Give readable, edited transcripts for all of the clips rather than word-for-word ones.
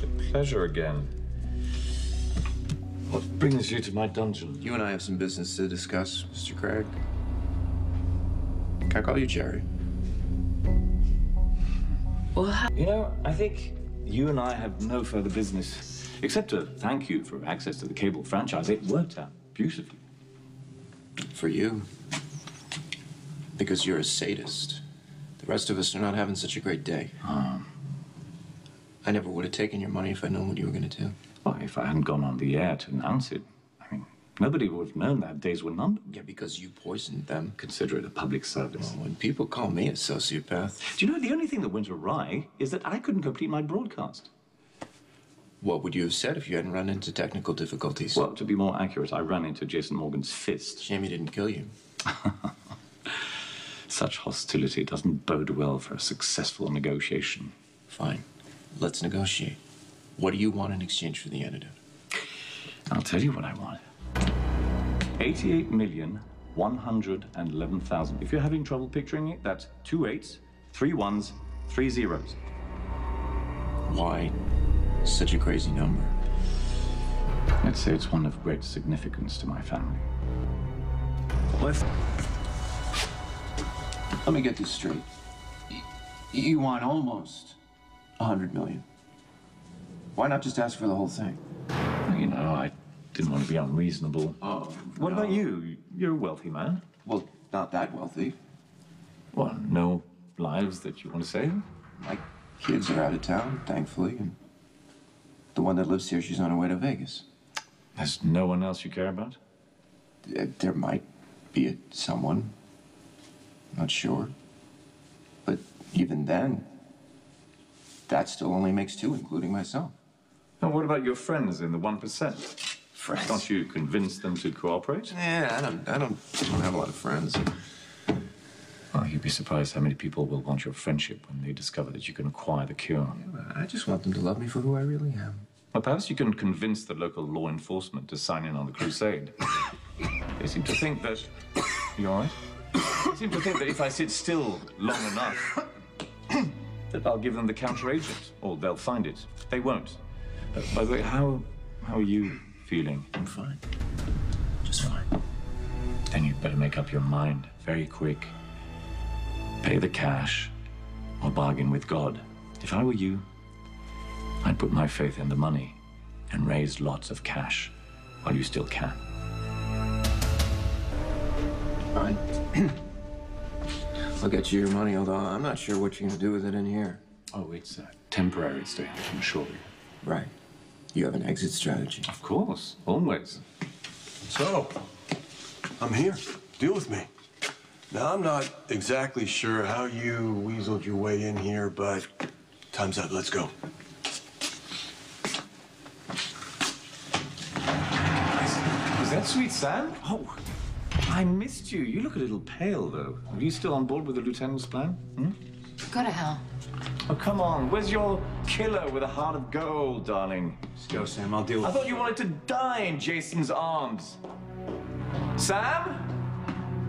Such a pleasure again. What brings you to my dungeon? You and I have some business to discuss, Mr. Craig. Can I call you Jerry? Well, you know, I think you and I have no further business except to thank you for access to the cable franchise. It worked out beautifully. For you. Because you're a sadist. The rest of us are not having such a great day. I never would have taken your money if I'd known what you were going to do. Well, if I hadn't gone on the air to announce it, I mean, nobody would have known that days were numbered. Yeah, because you poisoned them. Consider it a public service. Well, when people call me a sociopath... Do you know, the only thing that went awry is that I couldn't complete my broadcast. What would you have said if you hadn't run into technical difficulties? Well, to be more accurate, I ran into Jason Morgan's fist. Shame he didn't kill you. Such hostility doesn't bode well for a successful negotiation. Fine. Let's negotiate. What do you want in exchange for the antidote? I'll tell you what I want. 88,111,000. If you're having trouble picturing it, that's 2 8s, 3 1s, 3 zeros. Why such a crazy number? Let's say it's one of great significance to my family. What? Let me get this straight. You want almost 100 million. Why not just ask for the whole thing? You know, I didn't want to be unreasonable. Oh, What about you? You're a wealthy man. Well, not that wealthy. Well, no lives that you want to save? My kids are out of town, thankfully, and the one that lives here, she's on her way to Vegas. There's no one else you care about? There might be someone. Not sure. But even then, that still only makes 2, including myself. And what about your friends in the 1%? Friends? Can't you convince them to cooperate? Yeah, I don't have a lot of friends. Well, you'd be surprised how many people will want your friendship when they discover that you can acquire the cure. Yeah, I just want them to love me for who I really am. Well, perhaps you can convince the local law enforcement to sign in on the crusade. They seem to think that... You all right? They seem to think that if I sit still long enough, that I'll give them the counter-agent, or they'll find it. They won't. By the way, how are you feeling? I'm fine. Just fine. Then you'd better make up your mind very quick. Pay the cash, or bargain with God. If I were you, I'd put my faith in the money and raise lots of cash while you still can. Fine. I'll get you your money, although I'm not sure what you're going to do with it in here. Oh, it's a temporary stay, I can assure you. Right. You have an exit strategy. Of course, always. So, I'm here. Deal with me. Now, I'm not exactly sure how you weaseled your way in here, but time's up. Let's go. Is that Sweet Sam? Oh, I missed you. You look a little pale, though. Are you still on board with the lieutenant's plan? Go to hell. Oh, come on. Where's your killer with a heart of gold, darling? Just go, Sam. I'll deal with it. I thought you wanted to die in Jason's arms. Sam?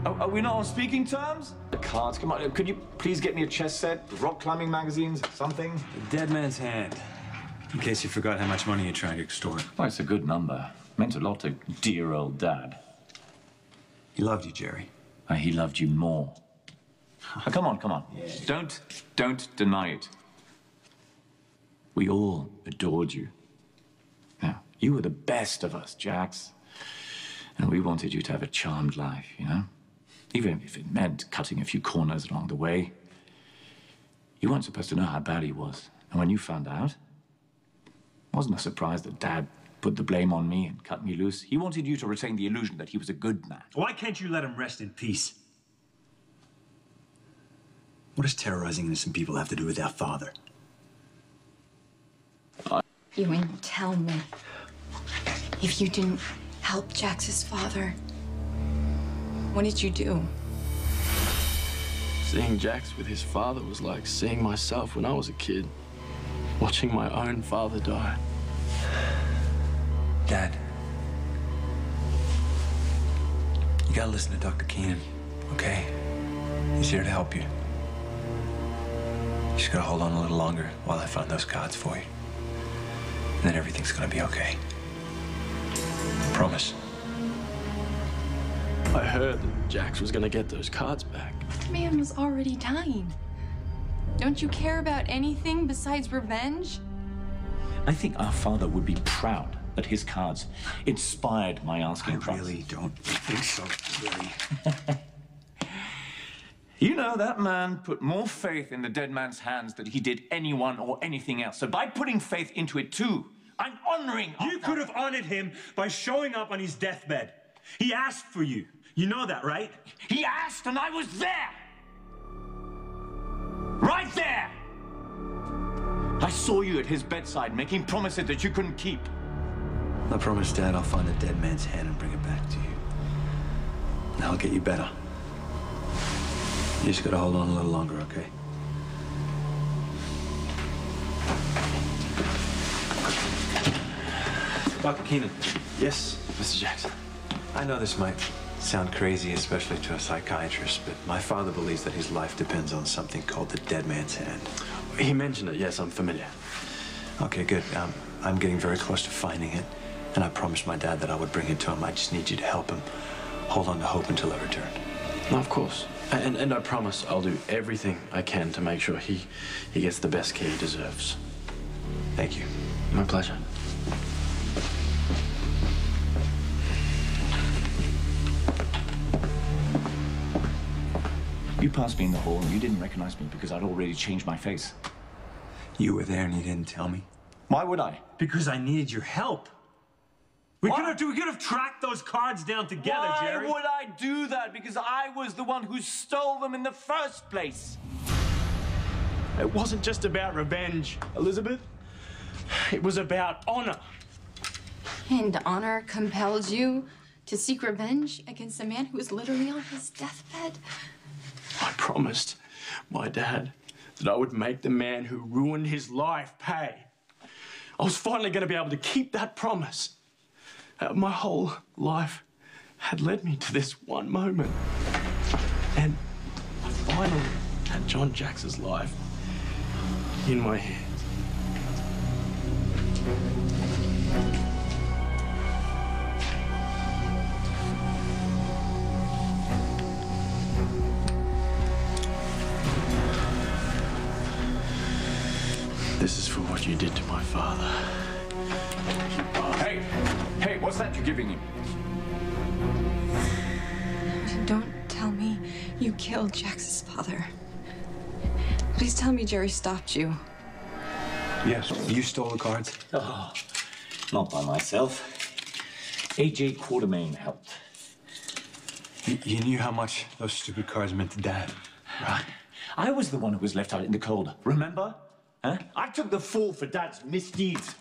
Are we not on speaking terms? The cards, come on. Could you please get me a chess set, rock climbing magazines, something? The dead man's hand. In case you forgot how much money you're trying to extort. Well, it's a good number. Meant a lot to dear old Dad. He loved you, Jerry. He loved you more. Oh, come on, come on. Yeah. Don't deny it. We all adored you. Now, you were the best of us, Jax. And we wanted you to have a charmed life, you know? Even if it meant cutting a few corners along the way. You weren't supposed to know how bad he was. And when you found out, it wasn't a surprise that Dad put the blame on me and cut me loose. He wanted you to retain the illusion that he was a good man. Why can't you let him rest in peace? What does terrorizing innocent people have to do with our father? You mean tell me, if you didn't help Jax's father, what did you do? Seeing Jax with his father was like seeing myself when I was a kid. Watching my own father die. Dad. You gotta listen to Dr. Keenan, okay? He's here to help you. You just gotta hold on a little longer while I find those cards for you. And then everything's gonna be okay. Promise. I heard that Jax was gonna get those cards back. Man was already dying. Don't you care about anything besides revenge? I think our father would be proud that his cards inspired my asking price. I really don't think so, really. You know, that man put more faith in the dead man's hands than he did anyone or anything else. So by putting faith into it too, I'm honoring... You could have honored him by showing up on his deathbed. He asked for you. You know that, right? He asked and I was there! Right there! I saw you at his bedside making promises that you couldn't keep. I promised Dad I'll find the dead man's hand and bring it back to you. And I'll get you better. You just gotta hold on a little longer, okay? Dr. Keenan. Yes, Mr. Jackson. I know this might sound crazy, especially to a psychiatrist, but my father believes that his life depends on something called the dead man's hand. He mentioned it, yes, I'm familiar. Okay, good. I'm getting very close to finding it, and I promised my dad that I would bring it to him. I just need you to help him hold on to hope until I return. No, of course. And I promise I'll do everything I can to make sure he gets the best care he deserves. Thank you. My pleasure. You passed me in the hall and you didn't recognize me because I'd already changed my face. You were there and you didn't tell me? Why would I? Because I needed your help. We could have tracked those cards down together, Jerry. Why would I do that? Because I was the one who stole them in the first place. It wasn't just about revenge, Elizabeth. It was about honor. And honor compels you to seek revenge against a man who was literally on his deathbed? I promised my dad that I would make the man who ruined his life pay. I was finally going to be able to keep that promise. My whole life had led me to this one moment. And I finally had John Jax's life in my hands. This is for what you did to my father. Hey, what's that you're giving him? Don't tell me you killed Jax's father. Please tell me Jerry stopped you. Yes. You stole the cards? Oh, not by myself. AJ Quartermain helped. You knew how much those stupid cards meant to Dad. Right. I was the one who was left out in the cold, remember? Huh? I took the fall for Dad's misdeeds.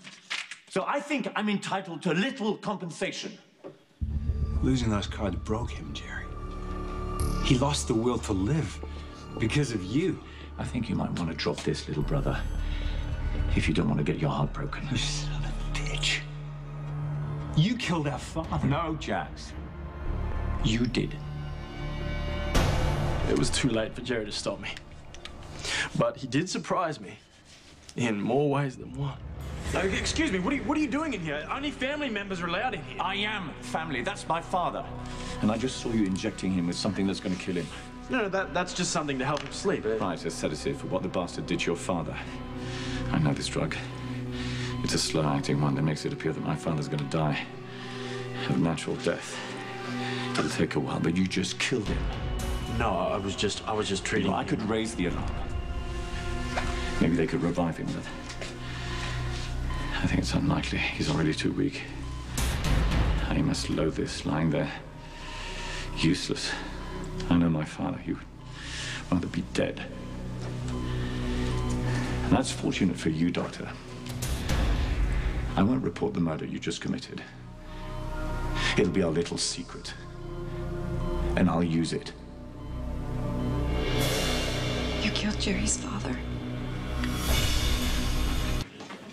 So I think I'm entitled to a little compensation. Losing those cards broke him, Jerry. He lost the will to live because of you. I think you might want to drop this, little brother, if you don't want to get your heart broken. You son of a bitch. You killed our father. No, Jax. You did. It was too late for Jerry to stop me. But he did surprise me in more ways than one. Excuse me, what are you doing in here? Only family members are allowed in here. I am family. That's my father. And I just saw you injecting him with something that's going to kill him. No, that's just something to help him sleep. Right, a sedative for what the bastard did to your father. I know this drug. It's a slow-acting one that makes it appear that my father's going to die of natural death. It'll take a while, but you just killed him. No, I was just treating him. I could raise the alarm. Maybe they could revive him, but I think it's unlikely. He's already too weak. And he must loathe this, lying there, useless. I know my father. He would rather be dead. And that's fortunate for you, Doctor. I won't report the murder you just committed. It'll be our little secret. And I'll use it. You killed Jerry's father.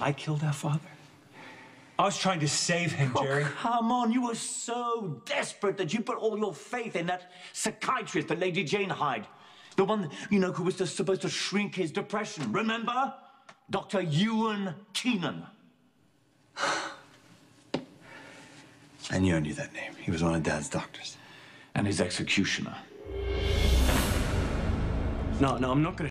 I killed our father? I was trying to save him, Jerry. Oh, come on. You were so desperate that you put all your faith in that psychiatrist, the Lady Jane Hyde. The one, you know, who was just supposed to shrink his depression. Remember? Dr. Ewan Keenan. I knew that name. He was one of Dad's doctors. And his executioner. No, I'm not gonna